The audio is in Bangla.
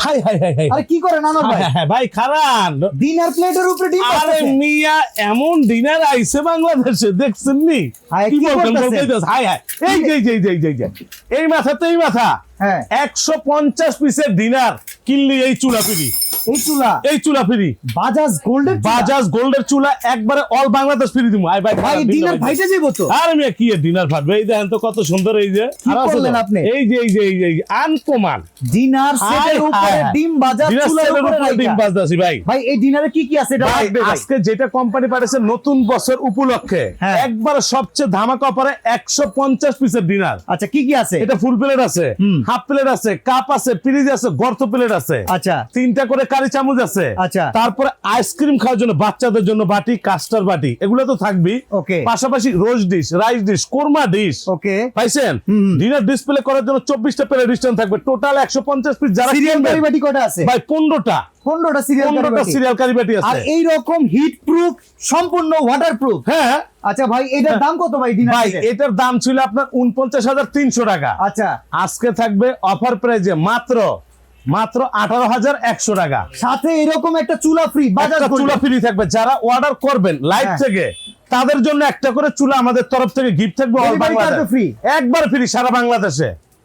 হাই হাই হাই হাই আরে কি করেন আনোয়ার ভাই? হ্যাঁ ভাই খারান ডিনার প্লেটের উপরে ডিম আরে পাচ্ছেন। মিয়া এমন ডিনার আইছে বাংলাদেশে দেখছেন নি হাই, কি কি বলবেন করতেছেন? বলতেই হাই হাই এই যে এই মাথা তো এই মাথা হ্যাঁ 150 পিসের ডিনার কিনলি এই চুলা ফ্রি এই চুলা ফ্রি বাজাজ গোল্ডের বাজাজ গোল্ডের চুলা একবারে অল বাংলাদেশ ফ্রি দিমু আই ভাই ভাই ডিনার ভাইটা যাইবো তো। আরে মিয়া কি ডিনার ফাটবে এই দেখেন তো কত সুন্দর এই যে কি আর আছে করলেন তো? আপনি? এই যে আনকমান ডিনার সেটের উপরে ডিম বাজাজ ডিনার চুলার সেটের উপরে উপরে ডিম রাইখা। বাজদাসি ভাই ভাই এই ডিনারে কি কি আছে এটা ভাই, লাগবে ভাই? আজকে যেটা কোম্পানি পাঠিয়েছে নতুন বছর উপলক্ষে হ্যাঁ। একবার সবচেয়ে ধামাকা অফারে 150 পিসের ডিনার। আচ্ছা কি কি আছে? এটা ফুল প্লেট আছে, হুম। হাফ প্লেট আছে, কাপ আছে, ফ্রিজ আছে, গর্ত প্লেট আছে, আচ্ছা 3টা করে কারি চামচ আছে, আচ্ছা। তারপরে আইসক্রিম খাওয়ার জন্য বাচ্চাদের জন্য বাটি, কাস্টার বাটি, এগুলো তো থাকবেই। ওকে পাশাপাশি rose dish, rice dish, korma dish okay পাইছেন। হুম। ডিনার ডিসপ্লে করার জন্য 24টা প্লেট ডিস্টেন্স থাকবে। টোটাল 150 পিস যারা সিরিয়াল কিনবেন, কারিবাটি কটা আছে? ভাই 15টা 15টা সিরিয়াল 15টা কারিবাটি। সিরিয়াল কারি বাটি আর আছে। এই রকম হিট প্রুফ সম্পূর্ণ ওয়াটার প্রুফ। হ্যাঁ আচ্ছা ভাই এটার দাম কত ভাই ডিনার ভাই সেটের? এটার দাম ছিল আপনার 49,300 টাকা। আচ্ছা আজকে থাকবে অফার প্রাইজে মাত্র 18,100 টাকা। সাথে এরকম একটা চুলা ফ্রি বাজাজ একটা চুলা ফ্রি থাকবে যারা অর্ডার করবেন লাইভ হ্যাঁ। থেকে, তাদের জন্য একটা করে চুলা আমাদের তরফ থেকে গিফট থাকবে all Delivery Bangladesh charge free? একবার ফ্রি সারা বাংলাদেশে।